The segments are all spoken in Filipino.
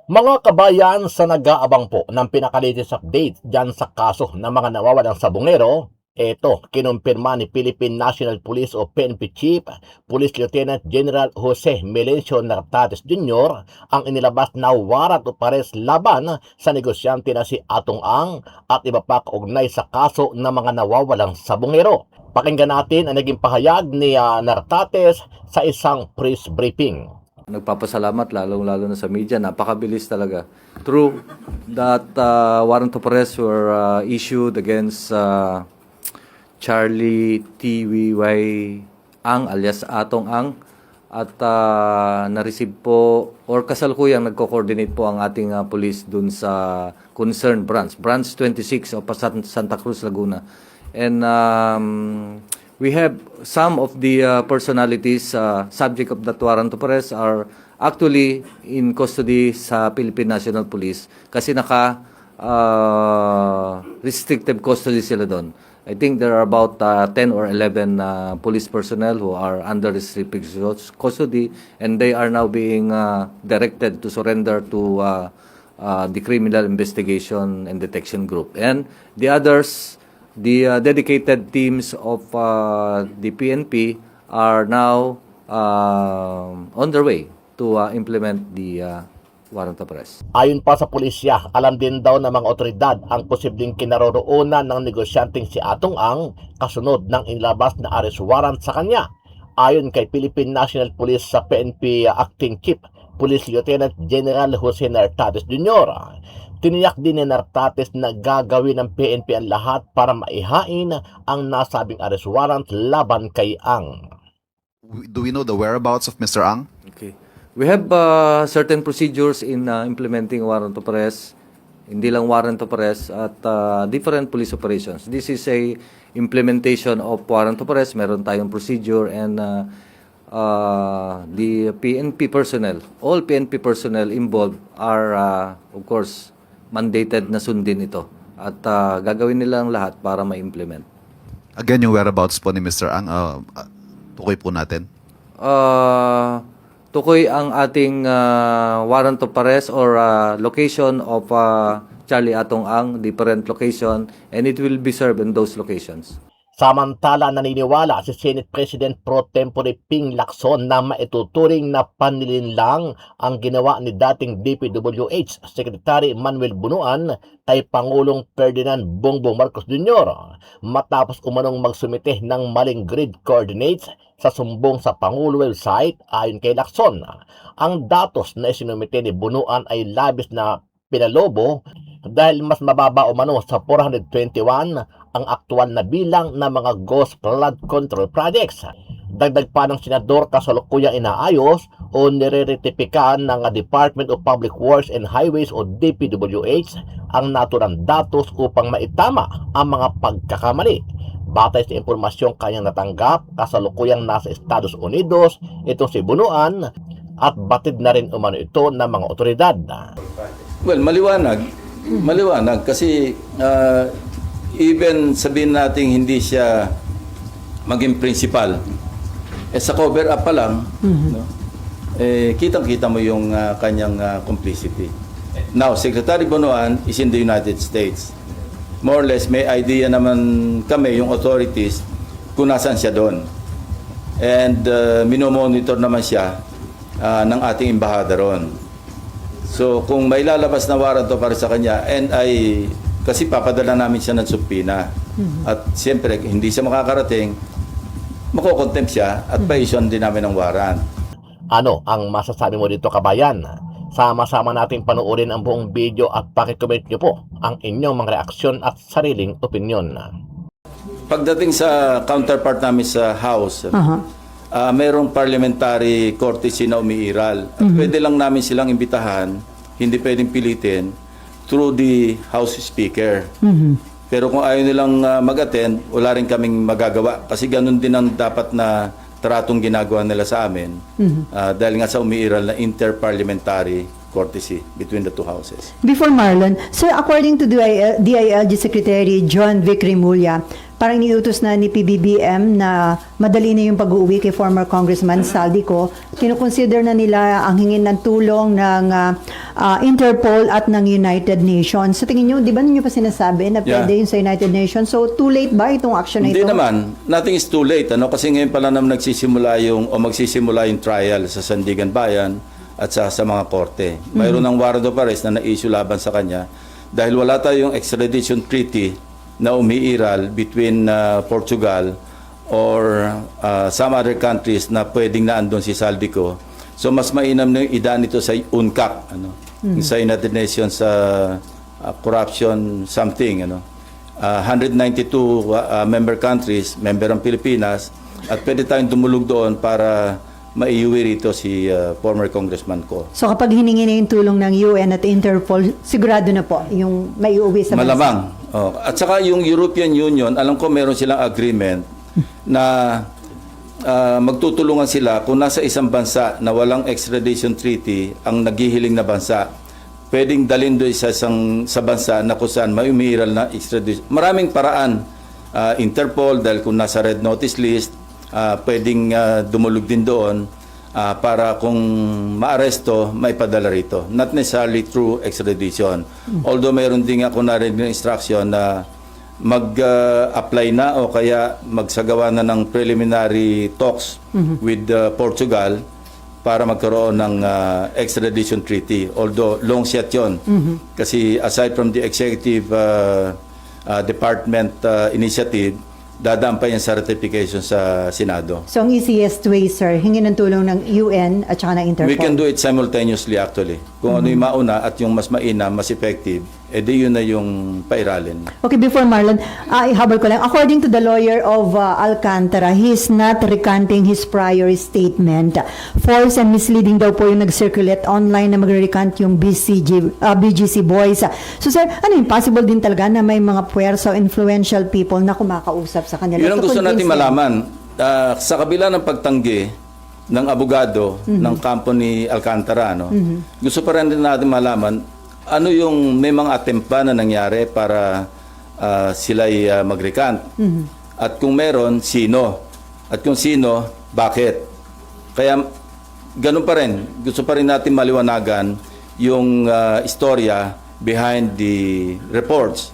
Mga kabayan, sa nag-aabang po ng pinaka-latest update dyan sa kaso ng mga nawawalang sabungero, eto, kinumpirma ni Philippine National Police o PNP Chief, Police Lieutenant General Jose Melencio Nartates Jr. ang inilabas na warrant of arrest laban sa negosyante na si Atong Ang at iba pa kaugnay sa kaso ng mga nawawalang sabungero. Pakinggan natin ang naging pahayag ni Nartates sa isang press briefing. Nagpapasalamat lalong-lalo na sa media, napakabilis talaga. True that warrant of arrest were issued against Charlie T.V.Y. Ang alias Atong Ang at na-receive po or kasalukuyang nagko-coordinate po ang ating police dun sa concerned branch 26 of Santa Cruz, Laguna. And we have some of the personalities subject of that warrant of arrest are actually in custody sa Philippine National Police kasi restrictive custody sila doon. I think there are about 10 or 11 police personnel who are under restrictive custody, and they are now being directed to surrender to the Criminal Investigation and Detection Group. And the others, the dedicated teams of the PNP are now on their way to implement the warrant of arrest. Ayon pa sa pulisya, alam din daw ng mga otoridad ang posibleng kinaroroonan ng negosyanteng si Atong Ang kasunod ng inilabas na arrest warrant sa kanya. Ayon kay Philippine National Police sa PNP Acting Chief, Police Lieutenant General Jose Nartates Jr., tiniyak din ni Nartates na gagawin ng PNP ang lahat para maihain ang nasabing arrest warrant laban kay Ang. Do we know the whereabouts of Mr. Ang? Okay. We have certain procedures in implementing warrant of arrest, hindi lang warrant of arrest, at different police operations. This is a implementation of warrant of arrest. Meron tayong procedure, and the PNP personnel, all PNP personnel involved are, of course, mandated na sundin ito. At gagawin nila ang lahat para ma-implement. Again, yung whereabouts po ni Mr. Ang, tukoy po natin. Tukoy ang ating warrant of arrest or location of Charlie Atong Ang, different location, and it will be served in those locations. Samantala, naniniwala si Senate President Pro Tempore Ping Lacson na maituturing na panlilinlang ang ginawa ni dating DPWH Secretary Manuel Bunuan kay Pangulong Ferdinand Bongbong Marcos Jr. matapos umanong magsumite ng maling grid coordinates sa sumbong sa Pangulo website. Ayon kay Lacson, ang datos na isinumite ni Bunuan ay labis na pinalobo dahil mas mababa umano sa 421 ang aktual na bilang ng mga ghost flood control projects. Dagdag pa ng senador, kasalukuyang inaayos o nire-retipikan ng Department of Public Works and Highways o DPWH ang naturang datos upang maitama ang mga pagkakamali. Batay sa impormasyong kanyang natanggap, kasalukuyang nasa Estados Unidos itong si Bunuan at batid na rin umano ito ng mga otoridad. Well, maliwanag kasi even sabihin natin hindi siya maging principal, sa cover up pa lang, no? Kitang-kita mo yung kanyang complicity. Now, Secretary Bunuan is in the United States. More or less, may idea naman kami, yung authorities, kung nasaan siya doon. And minomonitor naman siya ng ating embahada ron. So, kung may lalabas na warrant of arrest sa kanya, and kasi papadala namin siya ng subpoena. At siyempre, hindi siya makakarating, makokontempt siya at pa-issue din namin ng warrant. Ano ang masasabi mo dito, kabayan? Sama-sama nating panoorin ang buong video at pakicomment nyo po ang inyong mga reaksyon at sariling opinyon. Pagdating sa counterpart namin sa House, mayroong parliamentary courtesy na umiiral. At pwede lang namin silang imbitahan, hindi pwedeng pilitin, through the House Speaker. Pero kung ayaw nilang mag-attend, wala rin kaming magagawa. Kasi ganun din ang dapat na tratong ginagawa nila sa amin. Dahil nga sa umiiral na interparliamentary courtesy between the two houses. Before Marlon, sir, according to DILG Secretary John Vic Rimulya, parang iniutos na ni PBBM na madali na yung pag-uwi kay former Congressman Saldico. Kinukonsider na nila ang hingin ng tulong ng Interpol at ng United Nations. Sa tingin nyo, di ba ninyo pa sinasabi na pwede yun sa United Nations? So, too late ba itong action na ito? Hindi naman. Nothing is too late. Kasi ngayon pala naman magsisimula yung trial sa Sandigan Bayan at sa mga korte. Mayroon ng warrant of arrest na na-issue laban sa kanya dahil wala tayong extradition treaty na umiiral between Portugal or some other countries na pwedeng naandun si Saldico. So mas mainam na yung idaan nito sa UNCAC, sa United Nations corruption something, 192 member countries, member ang Pilipinas, at pwede tayong dumulog doon para maiuwi rito si former Congressman ko. So kapag hiningi na yung tulong ng UN at Interpol, sigurado na po yung maiuwi sa bansa? Malamang. At saka yung European Union, alam ko meron silang agreement na magtutulungan sila kung nasa isang bansa na walang extradition treaty ang naghihiling na bansa. Pwedeng dalhin doon sa bansa na kung saan may umiiral na extradition. Maraming paraan. Interpol, dahil kung nasa red notice list, pwedeng dumulog din doon para kung maaresto, maipadala rito. Not necessarily through extradition. Although mayroon din ako narinig ng instruction na mag-apply na o kaya magsagawa na ng preliminary talks with Portugal para magkaroon ng extradition treaty. Although long shot yun. Kasi aside from the executive department initiative, dadaan pa yan sa ratification sa Senado. So ang easiest way, sir, hingin ng tulong ng UN at saka ng Interpol? We can do it simultaneously actually. Kung ano yung mauna at yung mas mainam, mas effective, edi yun na yung pairalin. Okay, before Marlon, ihabol ko lang. According to the lawyer of Alcantara, he's not recanting his prior statement. False and misleading daw po yung nag-circulate online na magre-recant yung BGC boys. So sir, ano yung possible din talaga na may mga puwersa o influential people na kumakausap sa kanila? Yun ang gusto natin malaman. Sa kabila ng pagtanggi ng abogado ng kampo ni Alcantara, gusto pa rin natin malaman ano yung may mga attempt ba na nangyari para sila'y mag-recant. At kung meron, sino? At kung sino, bakit? Kaya ganun pa rin. Gusto pa rin natin maliwanagan yung istorya behind the reports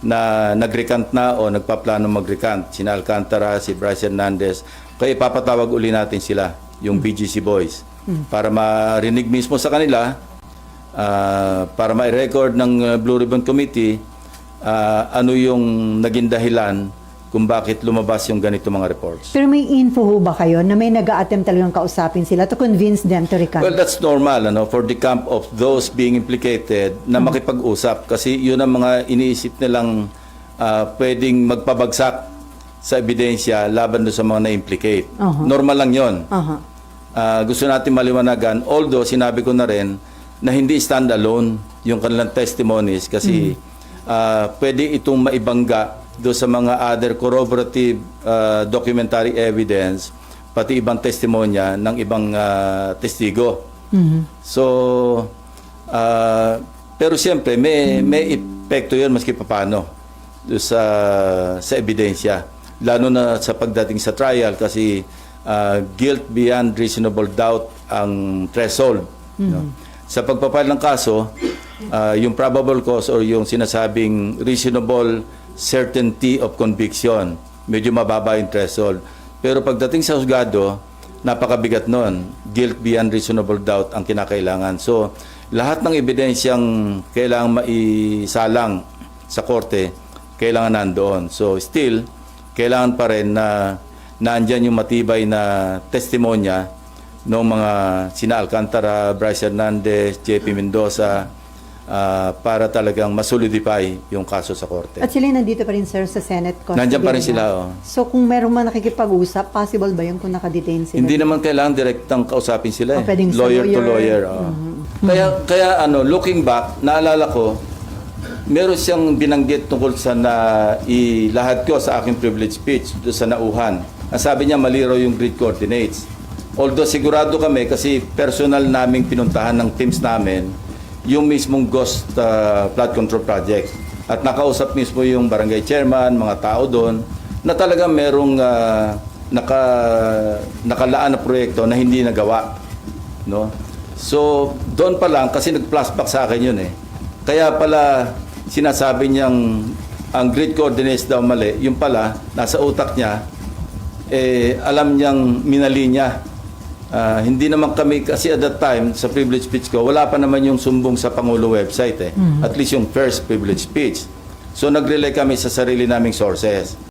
na nag-recant na o nagpaplano mag-recant. Sina Alcantara, si Bryce Hernandez. Kaya ipapatawag uli natin sila, yung BGC boys, para marinig mismo sa kanila, para ma-record ng Blue Ribbon Committee ano yung naging dahilan kung bakit lumabas yung ganito mga reports. Pero may info ho ba kayo na may nag-a-attempt talagang kausapin sila to convince them to recant? Well, that's normal for the camp of those being implicated na makipag-usap kasi yun ang mga iniisip nilang pwedeng magpabagsak sa ebidensya laban doon sa mga na-implicate. Normal lang yun. Gusto natin maliwanagan, although sinabi ko na rin na hindi stand-alone yung kanilang testimonies kasi pwede itong maibangga doon sa mga other corroborative documentary evidence pati ibang testimonya ng ibang testigo. So, pero siyempre may epekto yun maski paano doon sa ebidensya. Lalo na sa pagdating sa trial kasi guilt beyond reasonable doubt ang threshold. Sa pagpapile ng kaso, yung probable cause or yung sinasabing reasonable certainty of conviction, medyo mababa yung threshold. Pero pagdating sa husgado, napakabigat nun. Guilt beyond reasonable doubt ang kinakailangan. So, lahat ng ebidensyang kailangan maisalang sa korte, kailangan nandoon. So, still, kailangan pa rin na naandyan yung matibay na testimonya ng mga sina Alcantara, Bryce Hernandez, JP Mendoza, para talagang masolidify yung kaso sa korte. At sila nandito pa rin, sir, sa Senate custody. Nandiyan pa rin sila. So kung meron man nakikipag-usap, possible ba yun kung nakadetain sila? Hindi naman kailangan direktang kausapin sila. Pwedeng sa Lawyer to lawyer. Kaya looking back, naalala ko, meron siyang binanggit tungkol sa ilahad ko sa aking privilege speech doon sa nauhan. Ang sabi niya, mali raw yung grid coordinates. Although sigurado kami kasi personal naming pinuntahan ng teams namin yung mismong ghost flood control project. At nakausap mismo yung barangay chairman, mga tao doon, na talagang merong nakalaan na proyekto na hindi nagawa, no? So doon pa lang, kasi nag-flashback sa akin yun eh. Kaya pala sinasabi niyang ang grid coordinates daw mali, yung pala nasa utak niya, alam niyang minali niya. Hindi naman kami, kasi at that time sa privilege speech ko, wala pa naman yung sumbong sa Pangulo website eh. At least yung first privilege speech. So nag-relay kami sa sarili naming sources.